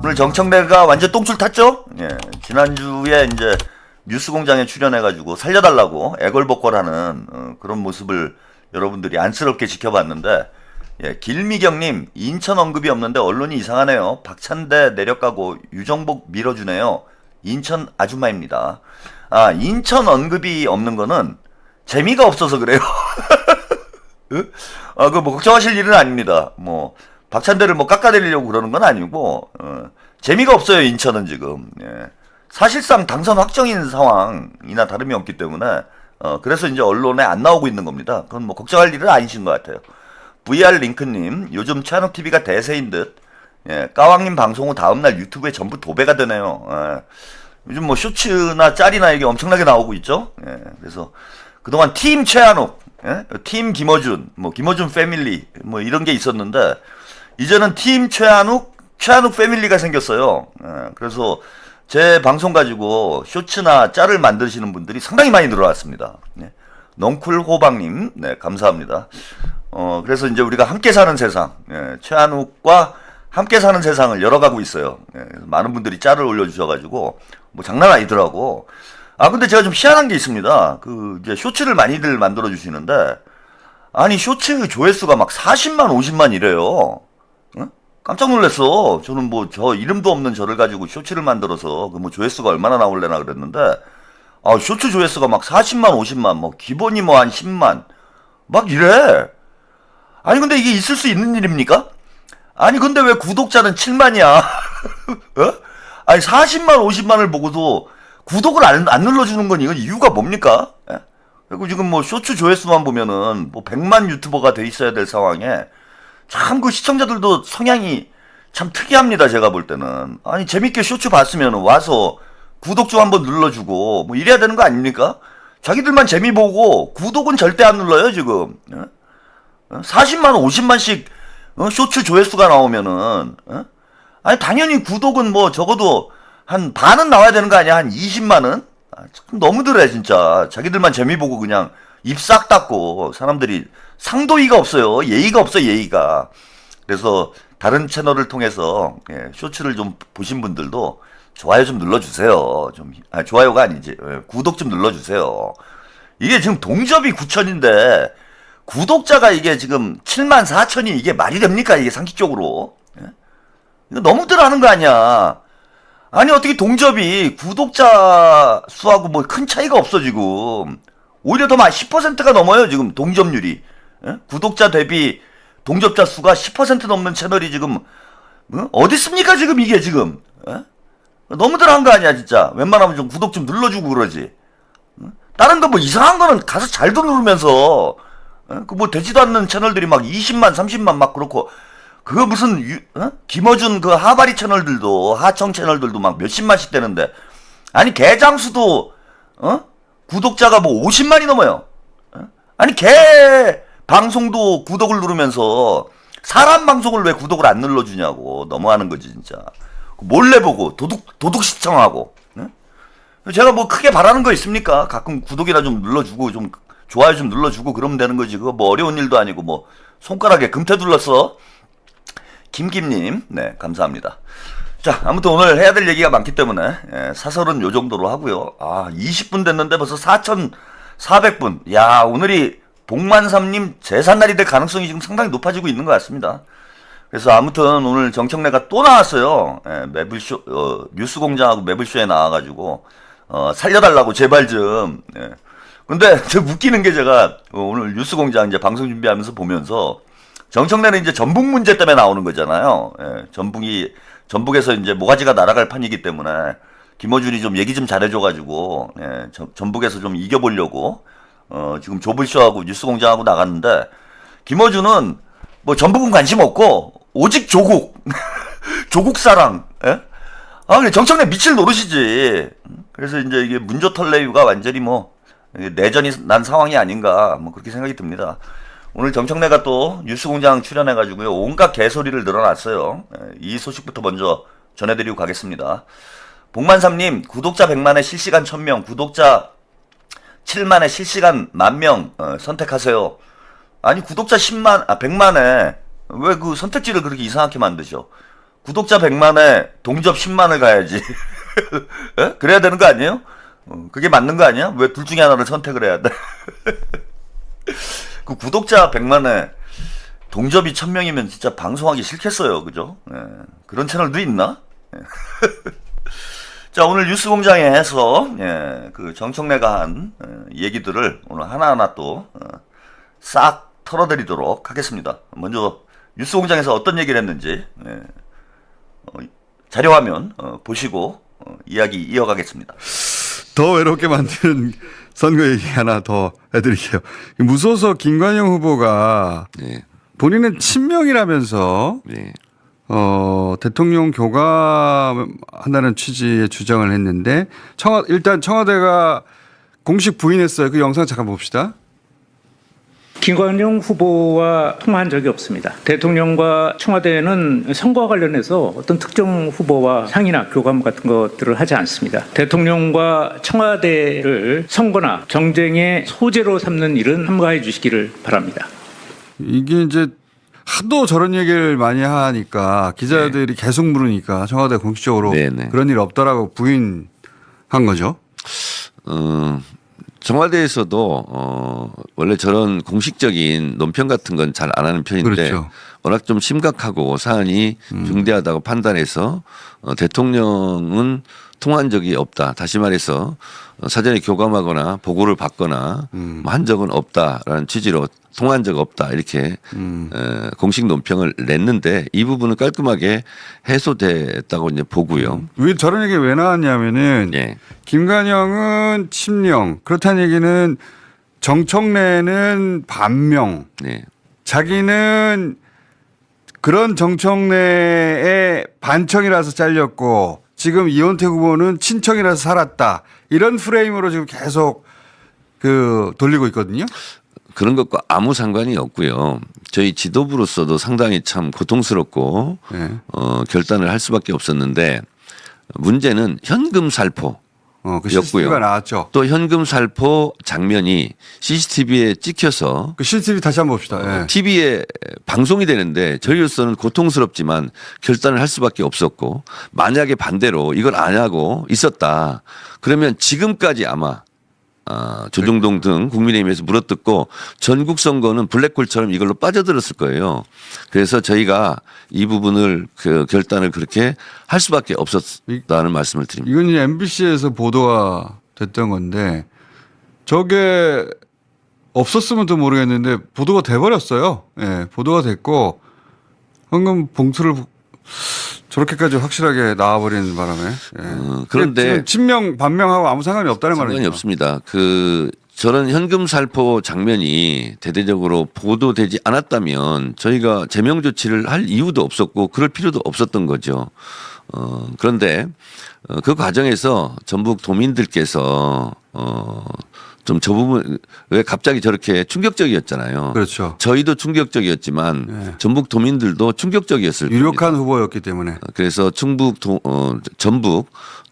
오늘 정청래가 완전 똥줄 탔죠? 예, 지난주에 이제 뉴스공장에 출연해가지고 살려달라고 애걸복걸하는 그런 모습을 여러분들이 안쓰럽게 지켜봤는데, 예, 길미경님, 인천 언급이 없는데 언론이 이상하네요. 박찬대 내려가고 유정복 밀어주네요. 인천 아줌마입니다. 아, 인천 언급이 없는 거는 재미가 없어서 그래요. 아, 그 뭐 걱정하실 일은 아닙니다. 뭐 박찬대를 뭐 깎아내리려고 그러는 건 아니고, 재미가 없어요, 인천은 지금. 예. 사실상 당선 확정인 상황이나 다름이 없기 때문에, 그래서 이제 언론에 안 나오고 있는 겁니다. 그건 뭐 걱정할 일은 아니신 것 같아요. VR 링크님, 요즘 최한욱 TV가 대세인 듯, 예, 까왕님 방송 후 다음날 유튜브에 전부 도배가 되네요. 예. 요즘 뭐 쇼츠나 짤이나 이게 엄청나게 나오고 있죠. 예. 그래서 그동안 팀 최한욱, 예? 팀 김어준, 뭐 김어준 패밀리, 뭐 이런 게 있었는데, 이제는 팀 최한욱 패밀리가 생겼어요. 예. 그래서 제 방송 가지고 쇼츠나 짤을 만드시는 분들이 상당히 많이 늘어났습니다. 네. 넝쿨호박님, 네, 감사합니다. 그래서 이제 우리가 함께 사는 세상, 예, 최한욱과 함께 사는 세상을 열어가고 있어요. 예, 많은 분들이 짤을 올려주셔가지고, 뭐 장난 아니더라고. 아, 근데 제가 좀 희한한 게 있습니다. 이제 쇼츠를 많이들 만들어주시는데, 아니, 쇼츠 조회수가 막 40만, 50만 이래요. 응? 깜짝 놀랐어. 저는 뭐, 저 이름도 없는 저를 가지고 쇼츠를 만들어서, 그 뭐 조회수가 얼마나 나올래나 그랬는데, 아, 쇼츠 조회수가 막 40만, 50만, 뭐, 기본이 뭐 한 10만, 막 이래. 아니, 근데 이게 있을 수 있는 일입니까? 아니, 근데 왜 구독자는 7만이야? 어? 아니, 40만, 50만을 보고도 구독을 안 눌러주는 건 이건 이유가 뭡니까? 예? 그리고 지금 뭐 쇼츠 조회수만 보면은 뭐 100만 유튜버가 돼 있어야 될 상황에, 참 그 시청자들도 성향이 참 특이합니다. 제가 볼 때는. 아니, 재밌게 쇼츠 봤으면 와서 구독 좀 한번 눌러주고 뭐 이래야 되는 거 아닙니까? 자기들만 재미 보고 구독은 절대 안 눌러요 지금. 40만 50만씩 쇼츠 조회수가 나오면은, 아니 당연히 구독은 뭐 적어도 한 반은 나와야 되는 거 아니야? 한 20만은? 아, 참 너무들해 진짜. 자기들만 재미 보고 그냥 입 싹 닫고, 사람들이 상도이가 없어요. 예의가 없어, 예의가. 그래서 다른 채널을 통해서, 예, 쇼츠를 좀 보신 분들도 좋아요 좀 눌러주세요. 좋아요가 아니지, 예, 구독 좀 눌러주세요. 이게 지금 동접이 9천인데 구독자가 이게 지금 7만 4천이 이게 말이 됩니까? 이게 상식적으로. 예? 이거 너무들 하는 거 아니야. 아니, 어떻게 동접이 구독자 수하고 뭐 큰 차이가 없어 지금. 오히려 더 많이 10%가 넘어요 지금 동접률이. 예? 구독자 대비 동접자 수가 10% 넘는 채널이 지금, 어디 있습니까 지금 이게 지금. 예? 너무들 한 거 아니야 진짜. 웬만하면 좀 구독 좀 눌러주고 그러지. 다른 거 뭐 이상한 거는 가서 잘도 누르면서, 그 뭐 되지도 않는 채널들이 막 20만 30만 막 그렇고, 그거 무슨 김어준 그 하바리 채널들도, 하청 채널들도 막 몇십만씩 되는데, 아니 개장수도 구독자가 뭐 50만이 넘어요. 아니 개 방송도 구독을 누르면서 사람 방송을 왜 구독을 안 눌러주냐고. 너무하는 거지 진짜. 몰래 보고 도둑 시청하고. 제가 뭐 크게 바라는 거 있습니까? 가끔 구독이나 좀 눌러주고 좀 좋아요 좀 눌러주고 그러면 되는 거지. 그거 뭐 어려운 일도 아니고 뭐 손가락에 금태 둘렀어. 김김님, 네, 감사합니다. 자, 아무튼 오늘 해야 될 얘기가 많기 때문에, 예, 사설은 요 정도로 하고요. 아, 20분 됐는데 벌써 4,400분. 야, 오늘이 복만삼님 제삿날이 될 가능성이 지금 상당히 높아지고 있는 것 같습니다. 그래서 아무튼 오늘 정청래가 또 나왔어요. 예, 매블쇼, 뉴스공장하고 매블쇼에 나와가지고, 살려달라고 제발 좀. 예. 근데 웃기는 게 제가 오늘 뉴스공장 이제 방송 준비하면서 보면서, 정청래는 이제 전북 문제 때문에 나오는 거잖아요. 예, 전북에서 이제 모가지가 날아갈 판이기 때문에 김어준이 좀 얘기 좀 잘해줘가지고, 예, 전북에서 좀 이겨보려고 지금 조블쇼하고 뉴스공장하고 나갔는데, 김어준은 뭐 전북은 관심 없고 오직 조국 조국 사랑. 예? 아, 근데 정청래 미칠 노릇이지. 그래서 이제 이게 문조털레유가 완전히 뭐 내전이 난 상황이 아닌가 뭐 그렇게 생각이 듭니다. 오늘 정청래가 또 뉴스공장 출연해가지고요, 온갖 개소리를 늘어놨어요. 이 소식부터 먼저 전해드리고 가겠습니다. 복만삼님, 구독자 100만에 실시간 1000명, 구독자 7만에 실시간 10,000명 선택하세요. 아니, 구독자 100만에 왜 그 선택지를 그렇게 이상하게 만드죠? 구독자 100만에 동접 10만을 가야지. 예? 그래야 되는 거 아니에요? 그게 맞는 거 아니야? 왜 둘 중에 하나를 선택을 해야 돼? 그 구독자 100만에 동접이 1000명이면 진짜 방송하기 싫겠어요. 그죠? 예. 그런 채널도 있나? 예. 자, 오늘 뉴스공장에서 그 정청래가 한 얘기들을 오늘 하나하나 또 싹 털어드리도록 하겠습니다. 먼저 뉴스공장에서 어떤 얘기를 했는지 자료화면 보시고 이야기 이어가겠습니다. 더 외롭게 만드는 선거 얘기 하나 더 해드릴게요. 무소속 김관영 후보가 네. 본인은 친명이라면서 네. 대통령 교감한다는 취지의 주장을 했는데 일단 청와대가 공식 부인했어요. 그 영상 잠깐 봅시다. 김관영 후보와 통화한 적이 없습니다. 대통령과 청와대는 선거와 관련해서 어떤 특정 후보와 상의나 교감 같은 것들을 하지 않습니다. 대통령과 청와대를 선거나 경쟁의 소재로 삼는 일은 삼가해 주시기를 바랍니다. 이게 이제 하도 저런 얘기를 많이 하니까 기자들이 계속 물으니까 청와대 공식적으로 네네. 그런 일 없다라고 부인한 거죠. 청와대에서도 원래 저런 공식적인 논평 같은 건 잘 안 하는 편인데 그렇죠. 워낙 좀 심각하고 사안이 중대하다고 판단해서 대통령은 통한 적이 없다. 다시 말해서 사전에 교감하거나 보고를 받거나 뭐한 적은 없다라는 취지로 통한 적 없다 이렇게 공식 논평을 냈는데 이 부분은 깔끔하게 해소됐다고 이제 보고요. 왜 저런 얘기 왜 나왔냐면은 예. 김관영은 친명 그렇다는 얘기는 정청래는 반명 네. 자기는 그런 정청래의 반청이라서 잘렸고 지금 이원택 후보는 친청이라서 살았다 이런 프레임으로 지금 계속 돌리고 있거든요. 그런 것과 아무 상관이 없고요. 저희 지도부로서도 상당히 참 고통스럽고 네. 결단을 할 수밖에 없었는데 문제는 현금 살포. 그 CCTV가 나왔죠. 또 현금 살포 장면이 CCTV에 찍혀서 그 CCTV 다시 한번 봅시다. 예. TV에 방송이 되는데 저희로서는 고통스럽지만 결단을 할 수밖에 없었고 만약에 반대로 이걸 안 하고 있었다. 그러면 지금까지 아마 조정동 등 국민의힘에서 물어뜯고 전국 선거는 블랙홀처럼 이걸로 빠져들었을 거예요. 그래서 저희가 이 부분을 그 결단을 그렇게 할 수밖에 없었다는 말씀을 드립니다. 이건 이제 MBC에서 보도가 됐던 건데 저게 없었으면 또 모르겠는데 보도가 돼버렸어요. 예, 보도가 됐고 현금 봉투를 저렇게까지 확실하게 나와버리는 바람에. 예. 그런데 지금 친명 반명하고 아무 상관이 없다는 말이죠. 상관이 없습니다. 저런 현금 살포 장면이 대대적으로 보도되지 않았다면 저희가 제명 조치를 할 이유도 없었고 그럴 필요도 없었던 거죠. 그런데 그 과정에서 전북 도민들께서 좀 저 부분 왜 갑자기 저렇게 충격적이었잖아요. 그렇죠. 저희도 충격적이었지만 네. 전북 도민들도 충격적이었을 겁니다. 유력한 후보였기 때문에. 그래서 전북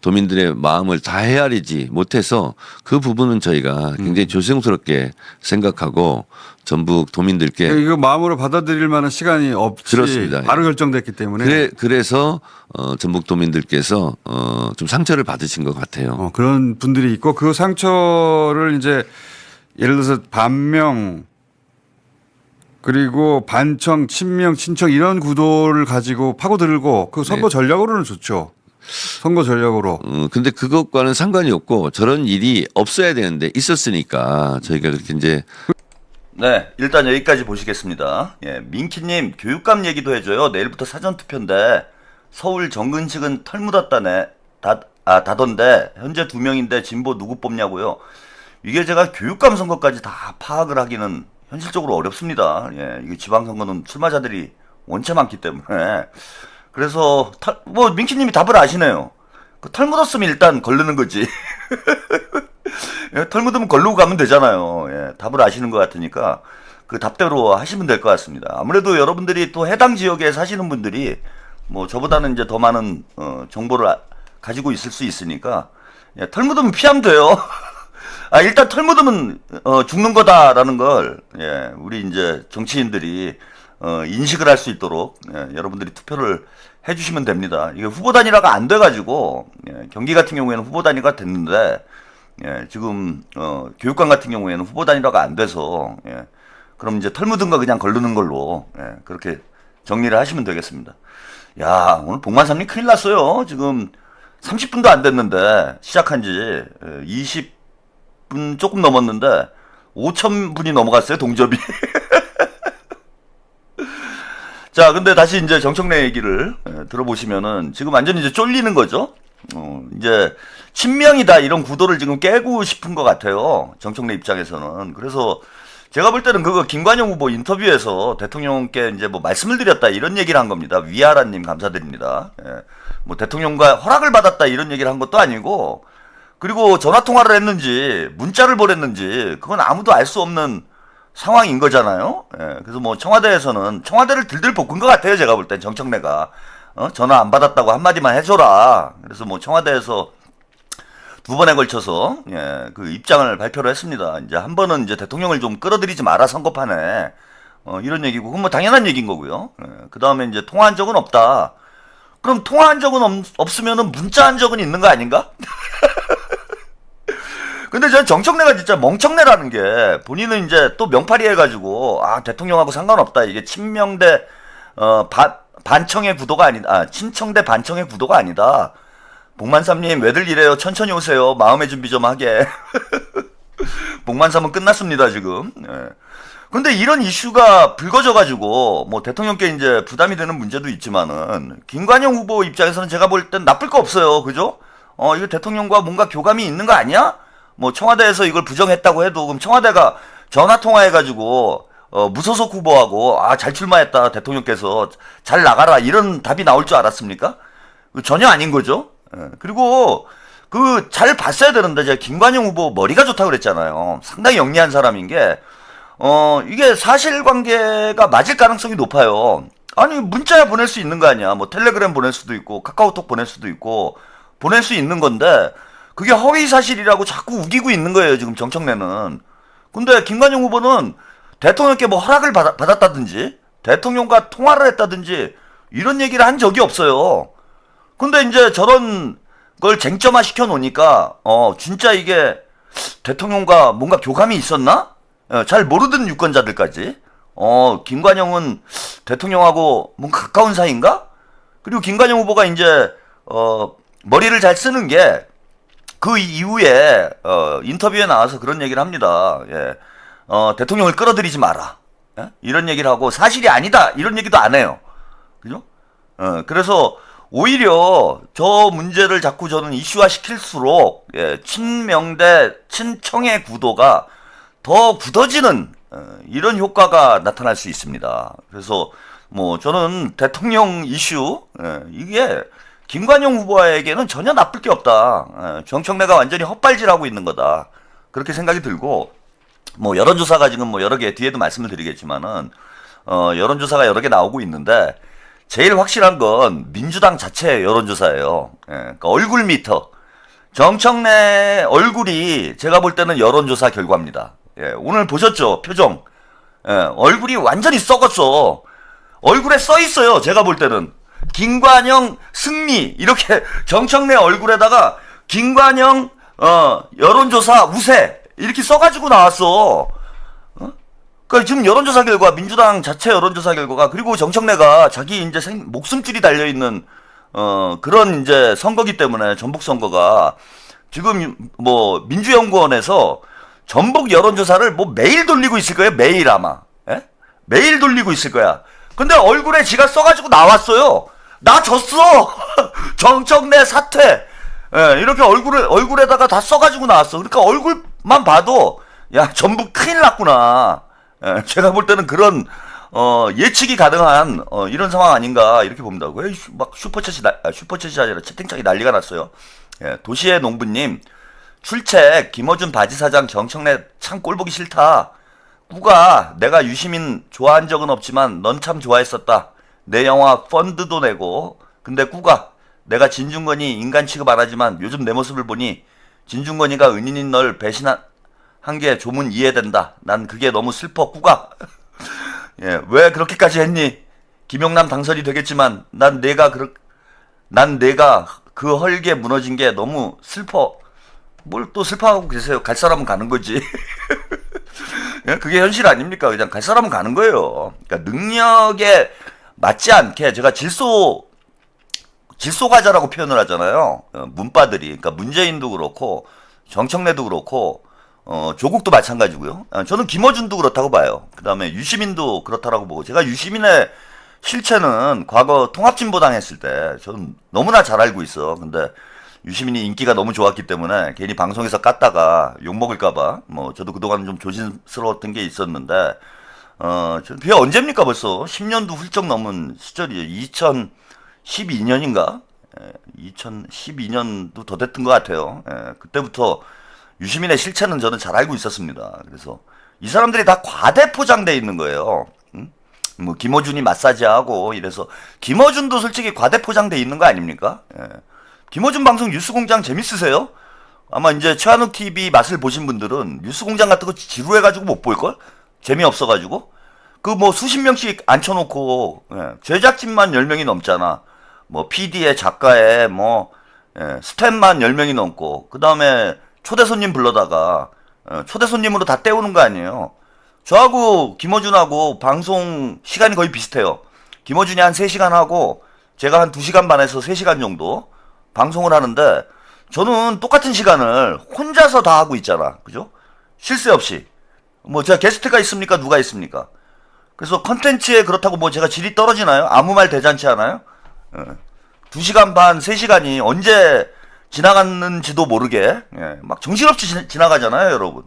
도민들의 마음을 다 헤아리지 못해서 그 부분은 저희가 굉장히 조심스럽게 생각하고 전북 도민들께 이거 마음으로 받아들일 만한 시간이 없이 그렇습니다. 바로 결정됐기 때문에 그래서 전북 도민들께서 좀 상처를 받으신 것 같아요. 그런 분들이 있고 그 상처를 이제 예를 들어서 반명 그리고 반청, 친명, 친청 이런 구도를 가지고 파고들고 그 선거 전략으로는 좋죠. 선거 전략으로. 근데 그것과는 상관이 없고 저런 일이 없어야 되는데 있었으니까 저희가 그렇게 이제 네, 일단 여기까지 보시겠습니다. 예, 민키님 교육감 얘기도 해줘요. 내일부터 사전투표인데 서울 정근식은 털 묻었다네. 다던데 현재 2명인데 진보 누구 뽑냐고요. 이게 제가 교육감 선거까지 다 파악을 하기는 현실적으로 어렵습니다. 예, 이게 지방선거는 출마자들이 원체 많기 때문에. 그래서 민키님이 답을 아시네요. 그 털 묻었으면 일단 걸르는 거지. 털 묻으면 걸르고 가면 되잖아요. 예, 답을 아시는 것 같으니까 그 답대로 하시면 될 것 같습니다. 아무래도 여러분들이 또 해당 지역에 사시는 분들이 뭐 저보다는 이제 더 많은 정보를 가지고 있을 수 있으니까 예, 털 묻으면 피하면 돼요. 일단 털 묻으면 죽는 거다라는 걸 우리 이제 정치인들이 인식을 할 수 있도록 여러분들이 투표를 해주시면 됩니다. 이게 후보 단일화가 안 돼가지고 경기 같은 경우에는 후보 단일화가 됐는데 지금 교육감 같은 경우에는 후보 단일화가 안 돼서 그럼 이제 털 묻은 거 그냥 걸르는 걸로 그렇게 정리를 하시면 되겠습니다. 야, 오늘 복만삼님 큰일 났어요. 지금 30분도 안 됐는데 시작한 지 20분 조금 넘었는데 5,000분이 넘어갔어요, 동접이. 자, 근데 다시 이제 정청래 얘기를 들어보시면은 지금 완전히 이제 쫄리는 거죠. 이제 친명이다 이런 구도를 지금 깨고 싶은 것 같아요. 정청래 입장에서는. 그래서 제가 볼 때는 그거 김관영 후보 인터뷰에서 대통령께 이제 뭐 말씀을 드렸다 이런 얘기를 한 겁니다. 위아라님 감사드립니다. 뭐 대통령과 허락을 받았다 이런 얘기를 한 것도 아니고, 그리고 전화 통화를 했는지 문자를 보냈는지 그건 아무도 알 수 없는 상황인 거잖아요. 그래서 뭐 청와대에서는 청와대를 들들 볶은 것 같아요. 제가 볼 땐 정청래가 전화 안 받았다고 한마디만 해줘라. 그래서 뭐 청와대에서 2번에 걸쳐서 그 입장을 발표를 했습니다. 이제 한 번은 이제 대통령을 좀 끌어들이지 마라 선거판에 이런 얘기고, 그건 뭐 당연한 얘기인 거고요. 그 다음에 이제 통화한 적은 없다. 그럼 통화한 적은 없으면은 문자한 적은 있는 거 아닌가? 근데 저는 정청래가 진짜 멍청래라는 게, 본인은 이제 또 명팔이 해가지고 대통령하고 상관없다, 이게 친명대 반청의 구도가 아니다, 친청대 반청의 구도가 아니다. 복만삼님 왜들 이래요? 천천히 오세요. 마음의 준비 좀 하게. 복만삼은 끝났습니다 지금. 근데 이런 이슈가 불거져가지고 뭐 대통령께 이제 부담이 되는 문제도 있지만은 김관영 후보 입장에서는 제가 볼 땐 나쁠 거 없어요. 그죠? 이거 대통령과 뭔가 교감이 있는 거 아니야? 뭐 청와대에서 이걸 부정했다고 해도 그럼 청와대가 전화 통화해가지고 무소속 후보하고 잘 출마했다 대통령께서 잘 나가라 이런 답이 나올 줄 알았습니까? 전혀 아닌 거죠. 그리고 그 잘 봤어야 되는데, 제가 김관영 후보 머리가 좋다고 그랬잖아요. 상당히 영리한 사람인 게 이게 사실관계가 맞을 가능성이 높아요. 아니 문자 보낼 수 있는 거 아니야. 뭐 텔레그램 보낼 수도 있고 카카오톡 보낼 수도 있고 보낼 수 있는 건데, 그게 허위 사실이라고 자꾸 우기고 있는 거예요 지금 정청래는. 근데 김관영 후보는 대통령께 뭐 허락을 받았다든지 대통령과 통화를 했다든지 이런 얘기를 한 적이 없어요. 근데 이제 저런 걸 쟁점화 시켜 놓으니까 진짜 이게 대통령과 뭔가 교감이 있었나? 잘 모르던 유권자들까지 김관영은 대통령하고 뭔가 가까운 사이인가? 그리고 김관영 후보가 이제 머리를 잘 쓰는 게 그 이후에 인터뷰에 나와서 그런 얘기를 합니다. 대통령을 끌어들이지 마라. 이런 얘기를 하고 사실이 아니다 이런 얘기도 안 해요. 그죠? 그래서 오히려 저 문제를 자꾸 저는 이슈화 시킬수록 친명대 친청의 구도가 더 굳어지는 이런 효과가 나타날 수 있습니다. 그래서 뭐 저는 대통령 이슈 이게 김관영 후보에게는 전혀 나쁠 게 없다. 정청래가 완전히 헛발질하고 있는 거다. 그렇게 생각이 들고, 뭐 여론조사가 지금 뭐 여러 개 뒤에도 말씀을 드리겠지만은 여론조사가 여러 개 나오고 있는데, 제일 확실한 건 민주당 자체 여론조사예요. 그러니까 얼굴 미터. 정청래 얼굴이 제가 볼 때는 여론조사 결과입니다. 오늘 보셨죠? 표정. 얼굴이 완전히 썩었어. 얼굴에 써 있어요. 제가 볼 때는. 김관영 승리. 이렇게 정청래 얼굴에다가 김관영 여론조사 우세. 이렇게 써가지고 나왔어. 그러니까 지금 여론조사 결과, 민주당 자체 여론조사 결과가, 그리고 정청래가 자기 이제 목숨줄이 달려있는, 그런 이제 선거기 때문에, 전북 선거가, 지금 뭐, 민주연구원에서 전북 여론조사를 뭐 매일 돌리고 있을 거예요. 매일 아마. 매일 돌리고 있을 거야. 근데 얼굴에 지가 써가지고 나왔어요. 나 졌어! 정청래 사퇴! 이렇게 얼굴에다가 다 써가지고 나왔어. 그러니까 얼굴만 봐도, 야, 전북 큰일 났구나. 제가 볼 때는 그런 예측이 가능한 이런 상황 아닌가 이렇게 봅니다. 왜 막 슈퍼챗이 아니라 채팅창이 난리가 났어요. 도시의 농부님, 출첵 김어준 바지사장 정청래 참 꼴보기 싫다. 꾸가 내가 유시민 좋아한 적은 없지만 넌 참 좋아했었다. 내 영화 펀드도 내고. 근데 꾸가 내가 진중권이 인간 취급 안 하지만 요즘 내 모습을 보니 진중권이가 은인인 널 배신한 게 조문 이해된다. 난 그게 너무 슬퍼. 꾸가. 예, 왜 그렇게까지 했니? 김용남 당선이 되겠지만 난 내가 그 헐게 무너진 게 너무 슬퍼. 뭘 또 슬퍼하고 계세요? 갈 사람은 가는 거지. 예, 그게 현실 아닙니까? 그냥 갈 사람은 가는 거예요. 그러니까 능력에 맞지 않게 제가 질소과자라고 표현을 하잖아요. 문바들이. 그러니까 문재인도 그렇고 정청래도 그렇고 조국도 마찬가지고요. 저는 김어준도 그렇다고 봐요. 그 다음에 유시민도 그렇다라고 보고, 제가 유시민의 실체는 과거 통합진보당 했을 때 저는 너무나 잘 알고 있어. 근데 유시민이 인기가 너무 좋았기 때문에 괜히 방송에서 깠다가 욕먹을까봐 뭐 저도 그동안 좀 조심스러웠던 게 있었는데, 그게 언제입니까? 벌써 10년도 훌쩍 넘은 시절이에요. 2012년인가? 2012년도 더 됐던 것 같아요. 그때부터 유시민의 실체는 저는 잘 알고 있었습니다. 그래서 이 사람들이 다 과대 포장돼 있는 거예요. 뭐 김어준이 마사지하고 이래서, 김어준도 솔직히 과대 포장돼 있는 거 아닙니까? 김어준 방송 뉴스공장 재밌으세요? 아마 이제 최한욱 TV 맛을 보신 분들은 뉴스공장 같은 거 지루해가지고 못 볼걸? 재미없어가지고. 그 뭐 수십 명씩 앉혀놓고 제작진만 10명이 넘잖아. 뭐 PD에 작가에 뭐 스태프만 10명이 넘고, 그 다음에 초대 손님 불러다가 초대 손님으로 다 때우는 거 아니에요. 저하고 김어준하고 방송 시간이 거의 비슷해요. 김어준이 한 3시간 하고 제가 한 2시간 반에서 3시간 정도 방송을 하는데, 저는 똑같은 시간을 혼자서 다 하고 있잖아. 그죠? 쉴 새 없이. 뭐 제가 게스트가 있습니까? 누가 있습니까? 그래서 컨텐츠에 그렇다고 뭐 제가 질이 떨어지나요? 아무 말 대잔치 하나요? 2시간 반, 3시간이 언제 지나갔는지도 모르게 막 정신없이 지나가잖아요, 여러분.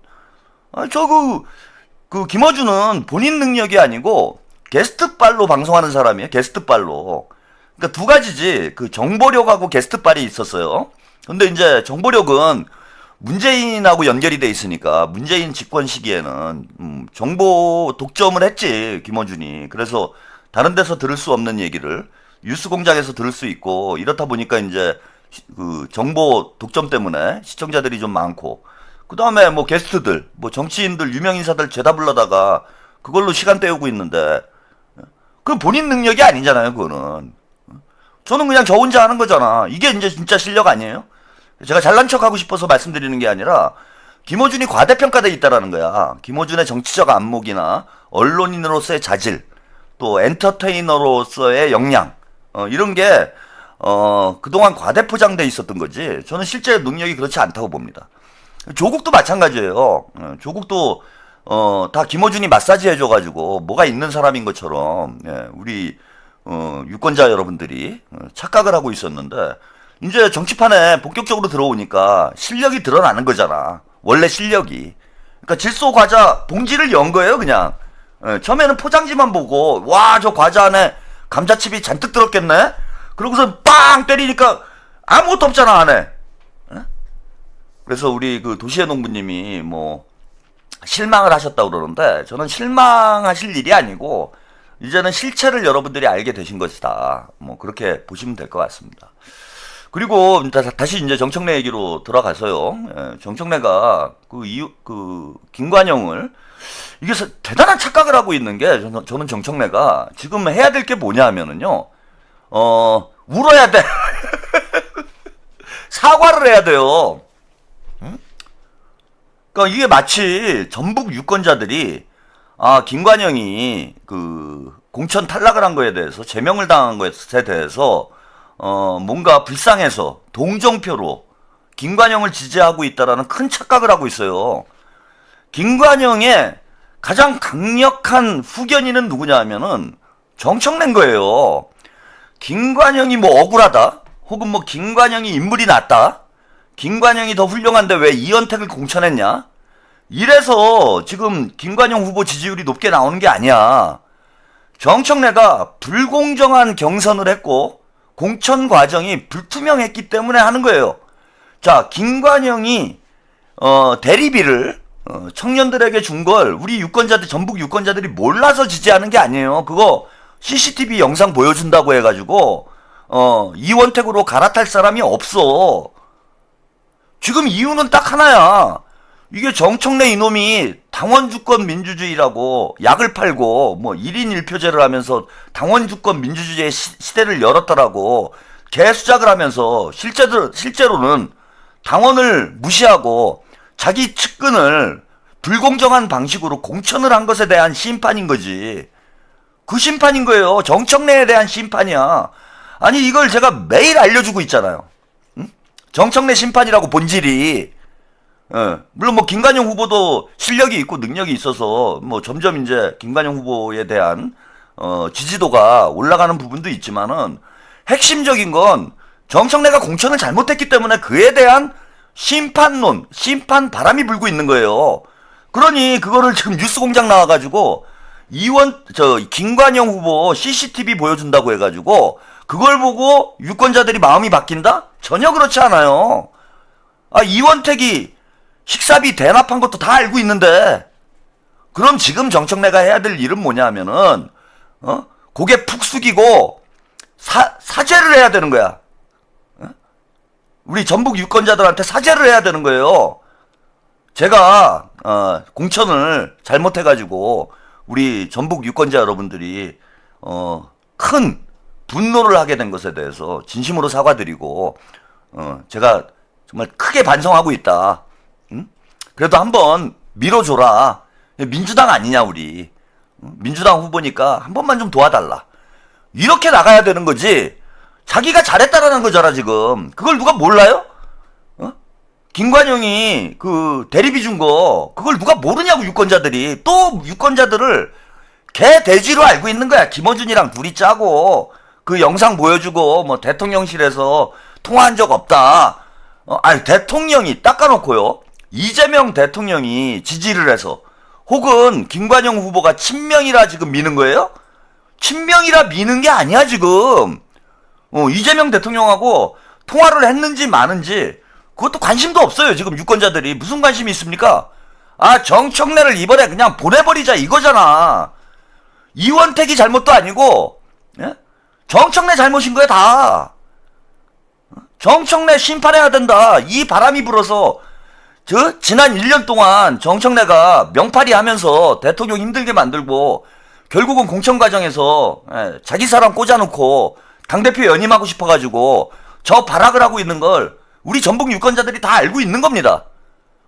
그 김어준은 본인 능력이 아니고 게스트빨로 방송하는 사람이에요. 게스트빨로. 그러니까 두 가지지. 그 정보력하고 게스트빨이 있었어요. 근데 이제 정보력은 문재인하고 연결이 돼 있으니까 문재인 집권 시기에는 정보 독점을 했지, 김어준이. 그래서 다른 데서 들을 수 없는 얘기를 뉴스공장에서 들을 수 있고, 이렇다 보니까 이제 그 정보 독점 때문에 시청자들이 좀 많고, 그 다음에 뭐 게스트들, 뭐 정치인들, 유명 인사들 죄다 불러다가 그걸로 시간 때우고 있는데, 그건 본인 능력이 아니잖아요, 그거는. 저는 그냥 저 혼자 하는 거잖아. 이게 이제 진짜 실력 아니에요? 제가 잘난 척 하고 싶어서 말씀드리는 게 아니라, 김어준이 과대평가돼 있다라는 거야. 김어준의 정치적 안목이나 언론인으로서의 자질, 또 엔터테이너로서의 역량, 이런 게 그동안 과대포장돼 있었던 거지, 저는 실제 능력이 그렇지 않다고 봅니다. 조국도 마찬가지예요. 조국도 다 김어준이 마사지 해줘가지고 뭐가 있는 사람인 것처럼 우리 유권자 여러분들이 착각을 하고 있었는데, 이제 정치판에 본격적으로 들어오니까 실력이 드러나는 거잖아. 원래 실력이. 그러니까 질소 과자 봉지를 연 거예요, 그냥. 처음에는 포장지만 보고, 와, 저 과자 안에 감자칩이 잔뜩 들었겠네? 그러고서 빵 때리니까 아무것도 없잖아, 안에. 그래서 우리 그 도시의 농부님이 뭐 실망을 하셨다고 그러는데, 저는 실망하실 일이 아니고 이제는 실체를 여러분들이 알게 되신 것이다. 뭐 그렇게 보시면 될 것 같습니다. 그리고 다시 이제 정청래 얘기로 돌아가서요. 정청래가 그 김관영을, 이게 대단한 착각을 하고 있는 게, 저는 정청래가 지금 해야 될 게 뭐냐 하면은요, 울어야 돼. 사과를 해야 돼요. 그러니까 이게 마치 전북 유권자들이 김관영이 그 공천 탈락을 한 거에 대해서, 제명을 당한 것에 대해서 뭔가 불쌍해서 동정표로 김관영을 지지하고 있다라는 큰 착각을 하고 있어요. 김관영의 가장 강력한 후견인은 누구냐 하면은 정청래인 거예요. 김관영이 뭐 억울하다, 혹은 뭐 김관영이 인물이 낫다, 김관영이 더 훌륭한데 왜 이현택을 공천했냐, 이래서 지금 김관영 후보 지지율이 높게 나오는 게 아니야. 정청래가 불공정한 경선을 했고 공천 과정이 불투명했기 때문에 하는 거예요. 자, 김관영이 대리비를 청년들에게 준 걸 우리 유권자들, 전북 유권자들이 몰라서 지지하는 게 아니에요. 그거 CCTV 영상 보여준다고 해가지고 이원택으로 갈아탈 사람이 없어. 지금 이유는 딱 하나야. 이게 정청래 이놈이 당원 주권 민주주의라고 약을 팔고 뭐 1인 1표제를 하면서 당원 주권 민주주의의 시대를 열었더라고. 개수작을 하면서 실제로는 당원을 무시하고 자기 측근을 불공정한 방식으로 공천을 한 것에 대한 심판인 거지. 그 심판인 거예요. 정청래에 대한 심판이야. 아니 이걸 제가 매일 알려주고 있잖아요. 응? 정청래 심판이라고 본질이. 물론 뭐 김관영 후보도 실력이 있고 능력이 있어서 뭐 점점 이제 김관영 후보에 대한 지지도가 올라가는 부분도 있지만은 핵심적인 건 정청래가 공천을 잘못했기 때문에 그에 대한 심판론, 심판 바람이 불고 있는 거예요. 그러니 그거를 지금 뉴스공장 나와가지고 김관영 후보 CCTV 보여준다고 해가지고 그걸 보고 유권자들이 마음이 바뀐다? 전혀 그렇지 않아요. 이원택이 식사비 대납한 것도 다 알고 있는데 그럼 지금 정청래가 해야 될 일은 뭐냐 하면은 고개 푹 숙이고 사죄를 해야 되는 거야. 우리 전북 유권자들한테 사죄를 해야 되는 거예요. 제가 공천을 잘못해가지고 우리 전북 유권자 여러분들이 큰 분노를 하게 된 것에 대해서 진심으로 사과드리고 제가 정말 크게 반성하고 있다. 응? 그래도 한번 밀어줘라. 민주당 아니냐 우리. 민주당 후보니까 한 번만 좀 도와달라. 이렇게 나가야 되는 거지. 자기가 잘했다라는 거잖아 지금. 그걸 누가 몰라요? 김관영이 그 대리비 준 거 그걸 누가 모르냐고 유권자들이. 또 유권자들을 개 돼지로 알고 있는 거야. 김어준이랑 둘이 짜고 그 영상 보여주고 뭐 대통령실에서 통화한 적 없다. 대통령이 닦아놓고요. 이재명 대통령이 지지를 해서 혹은 김관영 후보가 친명이라 지금 미는 거예요? 친명이라 미는 게 아니야 지금. 이재명 대통령하고 통화를 했는지 마는지 그것도 관심도 없어요 지금 유권자들이. 무슨 관심이 있습니까? 정청래를 이번에 그냥 보내버리자 이거잖아. 이원택이 잘못도 아니고 정청래 잘못인 거야 다. 정청래 심판해야 된다. 이 바람이 불어서 지난 1년 동안 정청래가 명팔이 하면서 대통령 힘들게 만들고 결국은 공천 과정에서 자기 사람 꽂아놓고 당대표 연임하고 싶어가지고 저 발악을 하고 있는 걸 우리 전북 유권자들이 다 알고 있는 겁니다.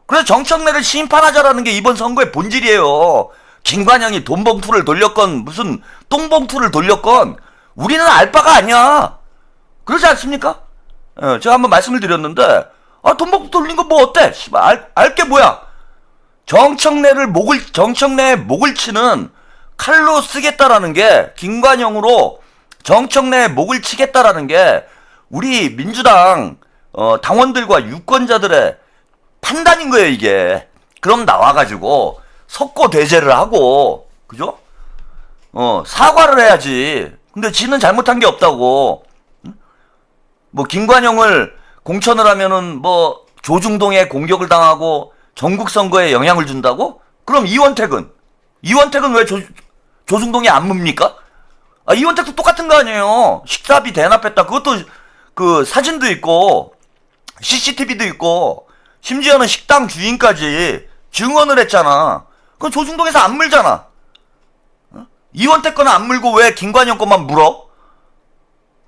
그래서 정청래를 심판하자라는 게 이번 선거의 본질이에요. 김관영이 돈 봉투를 돌렸건 무슨 똥봉투를 돌렸건 우리는 알 바가 아니야. 그러지 않습니까? 제가 한번 말씀을 드렸는데 돈 봉투 돌린 거 뭐 어때? 알 게 뭐야? 정청래의 목을 치는 칼로 쓰겠다라는 게 김관영으로 정청래의 목을 치겠다라는 게 우리 민주당 당원들과 유권자들의 판단인 거예요 이게. 그럼 나와가지고 석고대죄를 하고 그죠? 사과를 해야지. 근데 지는 잘못한 게 없다고. 뭐 김관영을 공천을 하면은 뭐 조중동에 공격을 당하고 전국 선거에 영향을 준다고? 그럼 이원택은 왜 조중동에 안 뭡니까? 이원택도 똑같은 거 아니에요. 식사비 대납했다. 그것도 그 사진도 있고 CCTV도 있고 심지어는 식당 주인까지 증언을 했잖아. 그건 조중동에서 안 물잖아. 이원택 거는 안 물고 왜 김관영 거만 물어?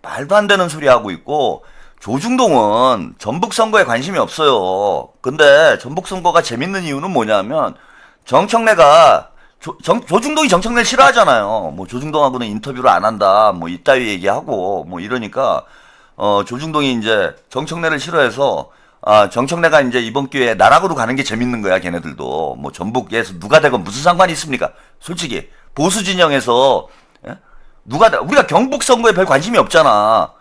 말도 안 되는 소리 하고 있고. 조중동은 전북 선거에 관심이 없어요. 근데 전북 선거가 재밌는 이유는 뭐냐면 정청래가 조중동이 정청래를 싫어하잖아요. 뭐 조중동하고는 인터뷰를 안 한다. 뭐 이따위 얘기하고 뭐 이러니까 조중동이 이제 정청래를 싫어해서 정청래가 이제 이번 기회에 나락으로 가는 게 재밌는 거야. 걔네들도 뭐 전북에서 누가 되건 무슨 상관이 있습니까? 솔직히 보수 진영에서 우리가 경북 선거에 별 관심이 없잖아.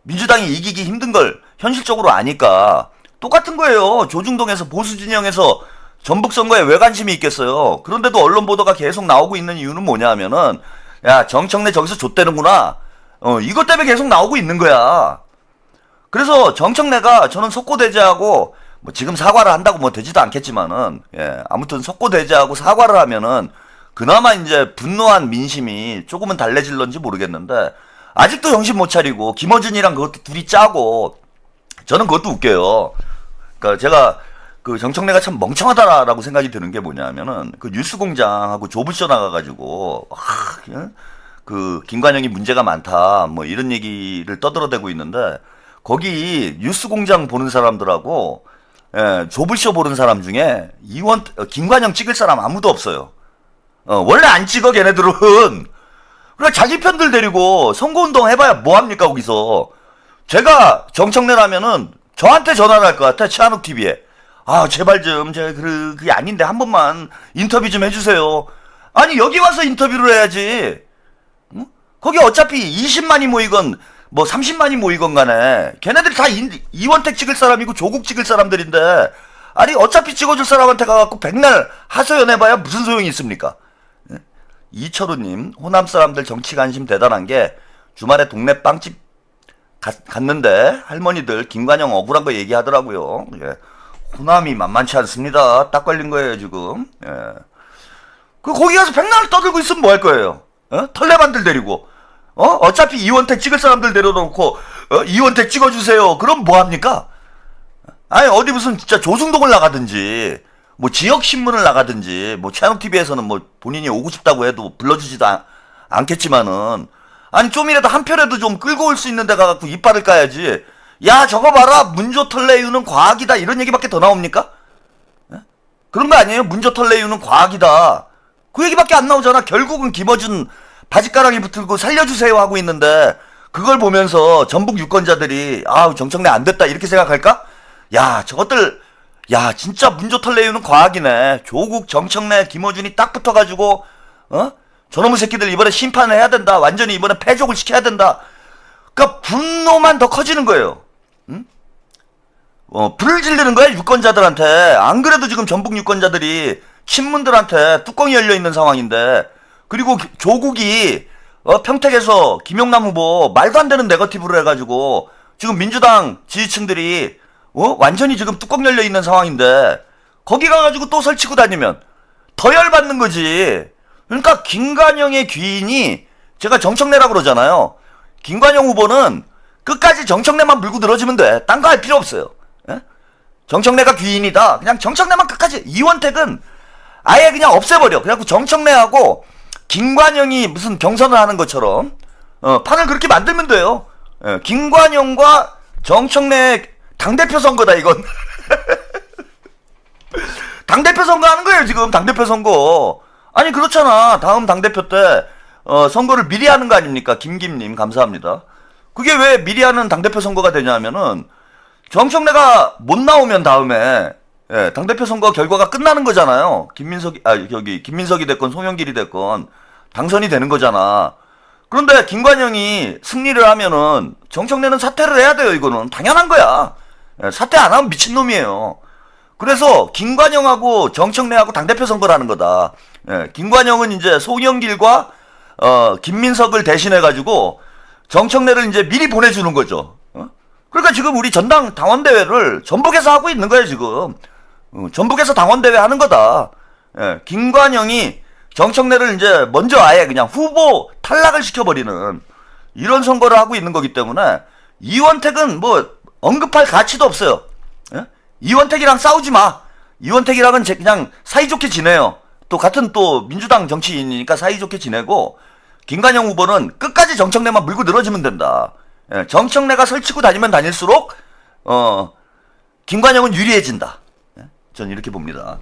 민주당이 이기기 힘든 걸 현실적으로 아니까 똑같은 거예요. 조중동에서 보수 진영에서 전북 선거에 왜 관심이 있겠어요. 그런데도 언론 보도가 계속 나오고 있는 이유는 뭐냐 하면은 야 정청래 저기서 좆대는구나. 이것 때문에 계속 나오고 있는 거야. 그래서 정청래가 저는 석고대죄하고 뭐 지금 사과를 한다고 뭐 되지도 않겠지만은 아무튼 석고대죄하고 사과를 하면은 그나마 이제 분노한 민심이 조금은 달래질런지 모르겠는데 아직도 정신 못 차리고 김어준이랑 그것도 둘이 짜고 저는 그것도 웃겨요. 그러니까 제가 그 정청래가 참 멍청하다라고 생각이 드는 게 뭐냐면은 그 뉴스공장하고 조부쇼 나가가지고 그 김관영이 문제가 많다 뭐 이런 얘기를 떠들어대고 있는데 거기 뉴스공장 보는 사람들하고 조부쇼 보는 사람 중에 김관영 찍을 사람 아무도 없어요. 원래 안 찍어 걔네들은. 그러니까 자기 편들 데리고 선거운동 해봐야 뭐합니까 거기서. 제가 정청래라면은 저한테 전화를 할 것 같아 치안욱 TV에. 아 제발 좀 제가 그게 아닌데 한 번만 인터뷰 좀 해주세요. 아니 여기 와서 인터뷰를 해야지. 응? 거기 어차피 20만이 모이건 뭐 30만이 모이건 간에 걔네들이 다 이원택 찍을 사람이고 조국 찍을 사람들인데 아니 어차피 찍어줄 사람한테 가갖고 백날 하소연해봐야 무슨 소용이 있습니까? 이철우님, 호남 사람들 정치 관심 대단한 게 주말에 동네 빵집 갔는데 할머니들 김관영 억울한 거 얘기하더라고요. 예. 호남이 만만치 않습니다. 딱 걸린 거예요 지금. 예. 그 거기 가서 백날 떠들고 있으면 뭐 할 거예요? 털레반들 데리고. 어차피 이원택 찍을 사람들 내려놓고 이원택 찍어주세요. 그럼 뭐 합니까? 아니 어디 무슨 진짜 조중동을 나가든지 뭐 지역 신문을 나가든지 뭐 채널 TV에서는 뭐 본인이 오고 싶다고 해도 불러주지도 않겠지만은 아니 좀이라도 한 표라도 좀 끌고 올 수 있는 데 가갖고 이빨을 까야지. 야 저거 봐라 문조 털레유는 과학이다 이런 얘기밖에 더 나옵니까? 그런 거 아니에요? 문조 털레유는 과학이다 그 얘기밖에 안 나오잖아. 결국은 김어준 바지가랑이 붙들고 살려주세요 하고 있는데 그걸 보면서 전북 유권자들이 아 정청래 안 됐다 이렇게 생각할까? 야 저것들 야 진짜 문조 털레유는 과학이네. 조국 정청래 김어준이 딱 붙어가지고 저놈의 새끼들 이번에 심판을 해야 된다. 완전히 이번에 패족을 시켜야 된다. 그러니까 분노만 더 커지는 거예요. 응? 불을 지르는 거야 유권자들한테. 안 그래도 지금 전북 유권자들이 친문들한테 뚜껑이 열려 있는 상황인데 그리고 조국이 평택에서 김용남 후보 말도 안 되는 네거티브를 해가지고 지금 민주당 지지층들이 완전히 지금 뚜껑 열려 있는 상황인데 거기 가가지고 또 설치고 다니면 더 열받는 거지. 그러니까 김관영의 귀인이 제가 정청래라고 그러잖아요. 김관영 후보는 끝까지 정청래만 물고 늘어지면 돼. 딴 거 할 필요 없어요. 예? 정청래가 귀인이다. 그냥 정청래만 끝까지. 이원택은 아예 그냥 없애버려. 그래갖고 정청래하고 김관영이 무슨 경선을 하는 것처럼 판을 그렇게 만들면 돼요. 예, 김관영과 정청래 당대표 선거다 이건. 당대표 선거 하는 거예요 지금. 당대표 선거. 아니 그렇잖아. 다음 당대표 때 선거를 미리 하는 거 아닙니까? 김김님 감사합니다. 그게 왜 미리 하는 당대표 선거가 되냐면은 정청래가 못 나오면 다음에 당대표 선거 결과가 끝나는 거잖아요. 김민석이 됐건 송영길이 됐건 당선이 되는 거잖아. 그런데 김관영이 승리를 하면은 정청래는 사퇴를 해야 돼요. 이거는 당연한 거야. 사퇴 안 하면 미친놈이에요. 그래서 김관영하고 정청래하고 당대표 선거를 하는 거다. 김관영은 이제 송영길과 김민석을 대신해가지고 정청래를 이제 미리 보내주는 거죠. 그러니까 지금 우리 전당 당원대회를 전북에서 하고 있는 거예요 지금. 전북에서 당원대회 하는 거다. 김관영이 정청래를 이제 먼저 아예 그냥 후보 탈락을 시켜버리는 이런 선거를 하고 있는 거기 때문에 이원택은 뭐 언급할 가치도 없어요. 이원택이랑 싸우지 마. 이원택이랑은 그냥 사이좋게 지내요. 또 같은 또 민주당 정치인이니까 사이좋게 지내고 김관영 후보는 끝까지 정청래만 물고 늘어지면 된다. 정청래가 설치고 다니면 다닐수록 김관영은 유리해진다. 전 이렇게 봅니다.